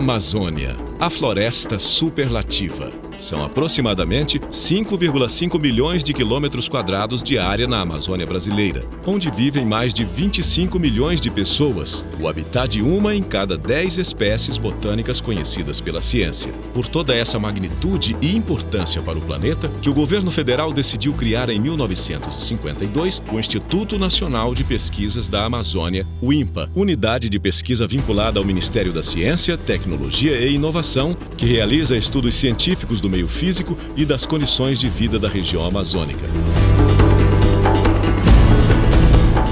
Amazônia, a floresta superlativa. São aproximadamente 5,5 milhões de quilômetros quadrados de área na Amazônia brasileira, onde vivem mais de 25 milhões de pessoas, o habitat de uma em cada 10 espécies botânicas conhecidas pela ciência. Por toda essa magnitude e importância para o planeta, que o governo federal decidiu criar em 1952 o Instituto Nacional de Pesquisas da Amazônia, o INPA, unidade de pesquisa vinculada ao Ministério da Ciência, Tecnologia e Inovação, que realiza estudos científicos do meio físico e das condições de vida da região amazônica.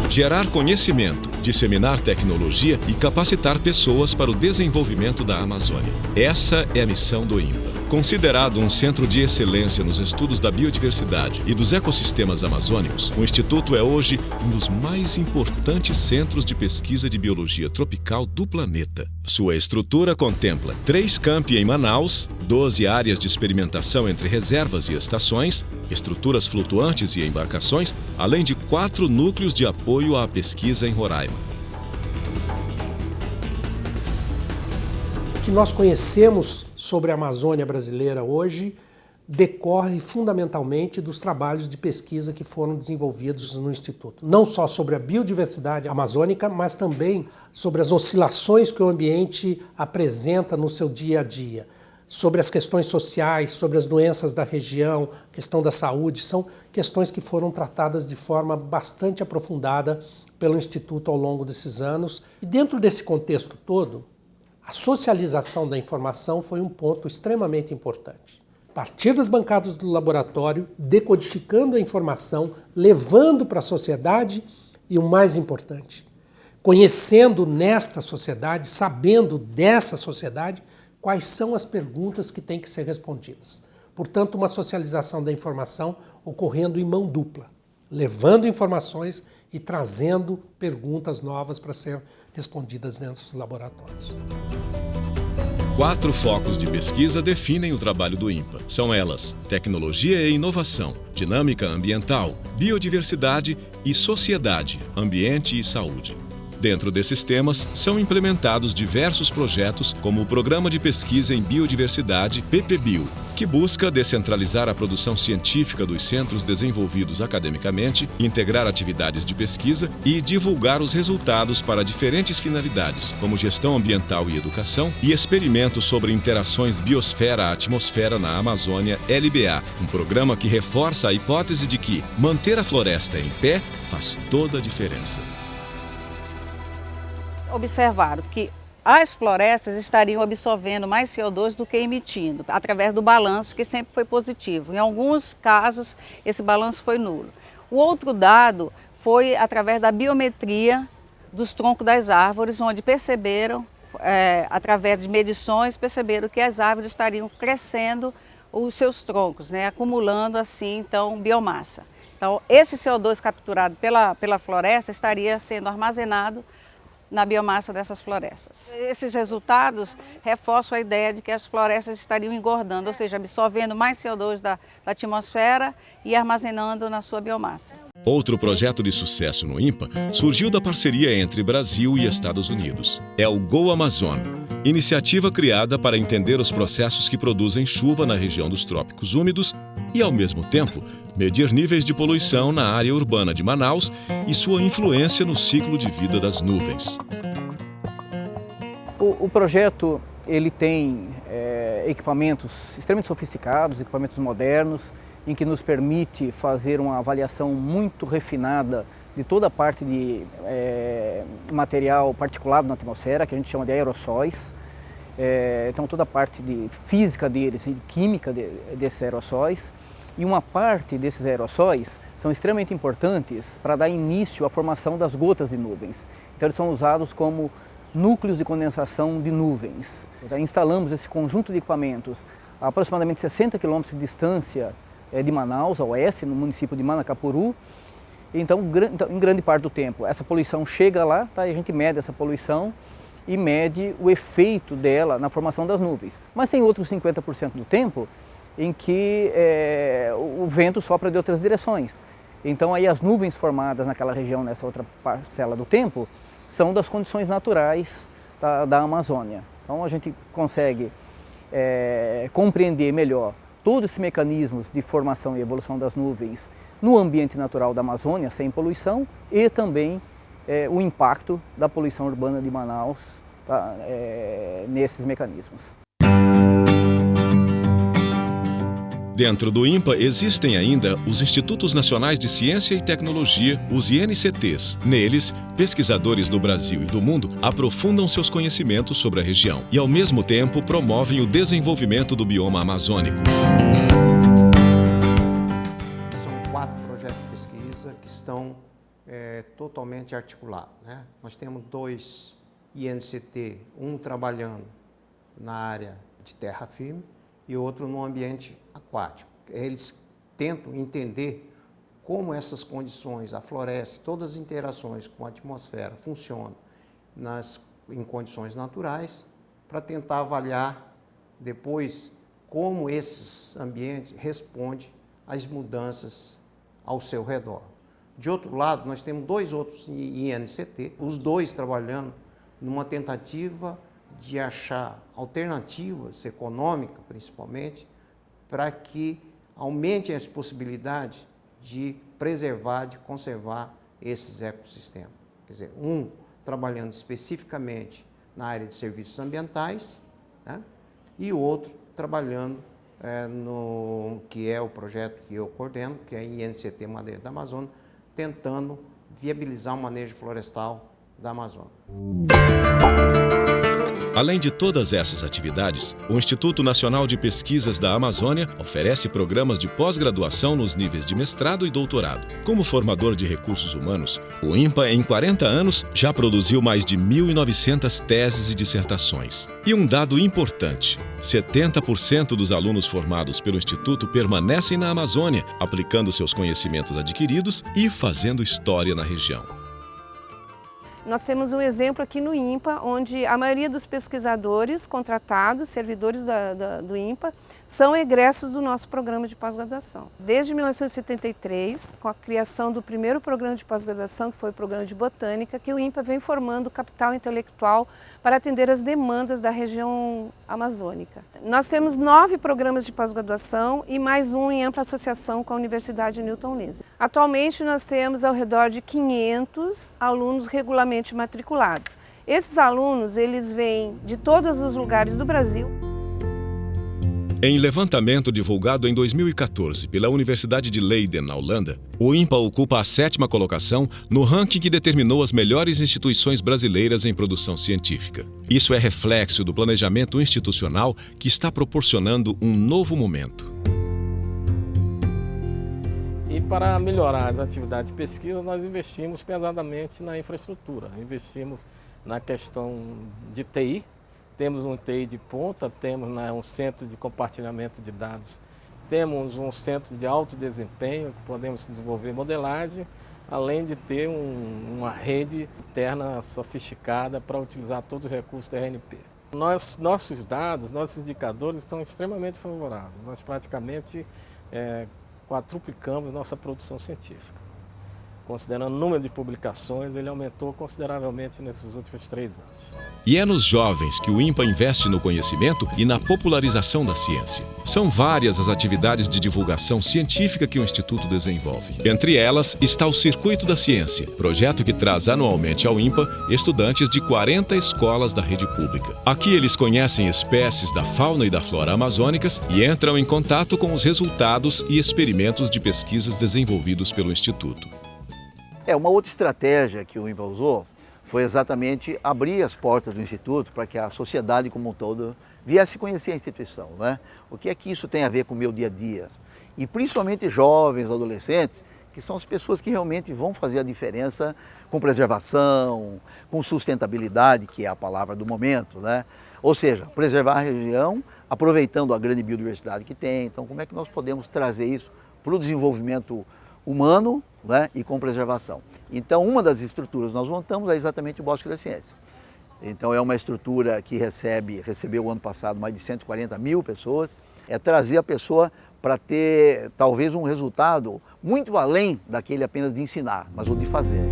Gerar conhecimento, disseminar tecnologia e capacitar pessoas para o desenvolvimento da Amazônia. Essa é a missão do INPA. Considerado um centro de excelência nos estudos da biodiversidade e dos ecossistemas amazônicos, o Instituto é hoje um dos mais importantes centros de pesquisa de biologia tropical do planeta. Sua estrutura contempla 3 campi em Manaus, 12 áreas de experimentação entre reservas e estações, estruturas flutuantes e embarcações, além de 4 núcleos de apoio à pesquisa em Roraima. O que nós conhecemos sobre a Amazônia brasileira hoje decorre fundamentalmente dos trabalhos de pesquisa que foram desenvolvidos no Instituto. Não só sobre a biodiversidade amazônica, mas também sobre as oscilações que o ambiente apresenta no seu dia a dia, sobre as questões sociais, sobre as doenças da região, questão da saúde, são questões que foram tratadas de forma bastante aprofundada pelo Instituto ao longo desses anos. E dentro desse contexto todo, a socialização da informação foi um ponto extremamente importante. A partir das bancadas do laboratório, decodificando a informação, levando para a sociedade e, o mais importante, conhecendo nesta sociedade, sabendo dessa sociedade, quais são as perguntas que têm que ser respondidas. Portanto, uma socialização da informação ocorrendo em mão dupla, levando informações e trazendo perguntas novas para ser respondidas dentro dos laboratórios. 4 focos de pesquisa definem o trabalho do INPA. São elas: tecnologia e inovação, dinâmica ambiental, biodiversidade e sociedade, ambiente e saúde. Dentro desses temas, são implementados diversos projetos, como o Programa de Pesquisa em Biodiversidade, PPBio, que busca descentralizar a produção científica dos centros desenvolvidos academicamente, integrar atividades de pesquisa e divulgar os resultados para diferentes finalidades, como gestão ambiental e educação, e experimentos sobre interações biosfera-atmosfera na Amazônia, LBA, um programa que reforça a hipótese de que manter a floresta em pé faz toda a diferença. Observaram que as florestas estariam absorvendo mais CO2 do que emitindo, através do balanço, que sempre foi positivo. Em alguns casos, esse balanço foi nulo. O outro dado foi através da biometria dos troncos das árvores, onde perceberam, através de medições, perceberam que as árvores estariam crescendo os seus troncos, acumulando assim, então, biomassa. Então, esse CO2 capturado pela floresta estaria sendo armazenado na biomassa dessas florestas. Esses resultados reforçam a ideia de que as florestas estariam engordando, ou seja, absorvendo mais CO2 da atmosfera e armazenando na sua biomassa. Outro projeto de sucesso no INPA surgiu da parceria entre Brasil e Estados Unidos. É o Go Amazon, iniciativa criada para entender os processos que produzem chuva na região dos trópicos úmidos e, ao mesmo tempo, medir níveis de poluição na área urbana de Manaus e sua influência no ciclo de vida das nuvens. O projeto ele tem equipamentos extremamente sofisticados, equipamentos modernos, em que nos permite fazer uma avaliação muito refinada de toda a parte de material particulado na atmosfera, que a gente chama de aerossóis. Então toda a parte de física deles e de química desses aerossóis. E uma parte desses aerossóis são extremamente importantes para dar início à formação das gotas de nuvens. Então eles são usados como núcleos de condensação de nuvens. Então, instalamos esse conjunto de equipamentos a aproximadamente 60 quilômetros de distância de Manaus, a oeste, no município de Manacapuru. Então, em grande parte do tempo, essa poluição chega lá, tá? E a gente mede essa poluição e mede o efeito dela na formação das nuvens. Mas tem outros 50% do tempo em que o vento sopra de outras direções. Então, aí as nuvens formadas naquela região, nessa outra parcela do tempo, são das condições naturais da Amazônia. Então a gente consegue compreender melhor todos esses mecanismos de formação e evolução das nuvens no ambiente natural da Amazônia, sem poluição, e também o impacto da poluição urbana de Manaus nesses mecanismos. Dentro do INPA existem ainda os Institutos Nacionais de Ciência e Tecnologia, os INCTs. Neles, pesquisadores do Brasil e do mundo aprofundam seus conhecimentos sobre a região e, ao mesmo tempo, promovem o desenvolvimento do bioma amazônico. São 4 projetos de pesquisa que estão totalmente articulados, né? Nós temos 2 INCT, um trabalhando na área de terra firme e outro no ambiente aquático. Eles tentam entender como essas condições, a floresta, todas as interações com a atmosfera funcionam em condições naturais, para tentar avaliar depois como esses ambientes respondem às mudanças ao seu redor. De outro lado, nós temos 2 outros INCT, os 2 trabalhando numa tentativa de achar alternativas econômicas, principalmente, para que aumentem as possibilidades de preservar, de conservar esses ecossistemas. Quer dizer, um trabalhando especificamente na área de serviços ambientais, né? E o outro trabalhando no que é o projeto que eu coordeno, que é a INCT Madeiras da Amazônia, tentando viabilizar o manejo florestal da Amazônia. Além de todas essas atividades, o Instituto Nacional de Pesquisas da Amazônia oferece programas de pós-graduação nos níveis de mestrado e doutorado. Como formador de recursos humanos, o INPA, em 40 anos, já produziu mais de 1.900 teses e dissertações. E um dado importante: 70% dos alunos formados pelo Instituto permanecem na Amazônia, aplicando seus conhecimentos adquiridos e fazendo história na região. Nós temos um exemplo aqui no INPA, onde a maioria dos pesquisadores contratados, servidores do INPA, são egressos do nosso programa de pós-graduação. Desde 1973, com a criação do primeiro programa de pós-graduação, que foi o programa de Botânica, que o INPA vem formando capital intelectual para atender as demandas da região amazônica. Nós temos 9 programas de pós-graduação e mais um em ampla associação com a Universidade Newton Lees. Atualmente nós temos ao redor de 500 alunos regularmente matriculados. Esses alunos, eles vêm de todos os lugares do Brasil. Em levantamento divulgado em 2014 pela Universidade de Leiden, na Holanda, o INPA ocupa a 7ª colocação no ranking que determinou as melhores instituições brasileiras em produção científica. Isso é reflexo do planejamento institucional que está proporcionando um novo momento. E para melhorar as atividades de pesquisa, nós investimos pesadamente na infraestrutura. Investimos na questão de TI. Temos um TI de ponta, temos um centro de compartilhamento de dados, temos um centro de alto desempenho, que podemos desenvolver modelagem, além de ter uma rede interna sofisticada para utilizar todos os recursos da RNP. Nossos dados, nossos indicadores estão extremamente favoráveis. Nós praticamente quadruplicamos nossa produção científica. Considerando o número de publicações, ele aumentou consideravelmente nesses últimos 3 anos. E é nos jovens que o INPA investe no conhecimento e na popularização da ciência. São várias as atividades de divulgação científica que o Instituto desenvolve. Entre elas está o Circuito da Ciência, projeto que traz anualmente ao INPA estudantes de 40 escolas da rede pública. Aqui eles conhecem espécies da fauna e da flora amazônicas e entram em contato com os resultados e experimentos de pesquisas desenvolvidos pelo Instituto. Uma outra estratégia que o INPA usou foi exatamente abrir as portas do Instituto para que a sociedade como um todo viesse conhecer a instituição, né? O que é que isso tem a ver com o meu dia a dia? E principalmente jovens, adolescentes, que são as pessoas que realmente vão fazer a diferença com preservação, com sustentabilidade, que é a palavra do momento, né? Ou seja, preservar a região, aproveitando a grande biodiversidade que tem. Então, como é que nós podemos trazer isso para o desenvolvimento humano, né, e com preservação? Então, uma das estruturas que nós montamos é exatamente o Bosque da Ciência. Então, é uma estrutura que recebeu ano passado mais de 140 mil pessoas. É trazer a pessoa para ter talvez um resultado muito além daquele apenas de ensinar, mas o de fazer.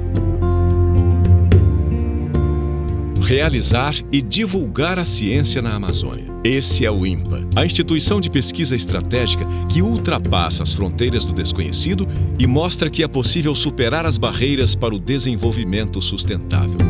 realizar e divulgar a ciência na Amazônia. Esse é o INPA, a instituição de pesquisa estratégica que ultrapassa as fronteiras do desconhecido e mostra que é possível superar as barreiras para o desenvolvimento sustentável.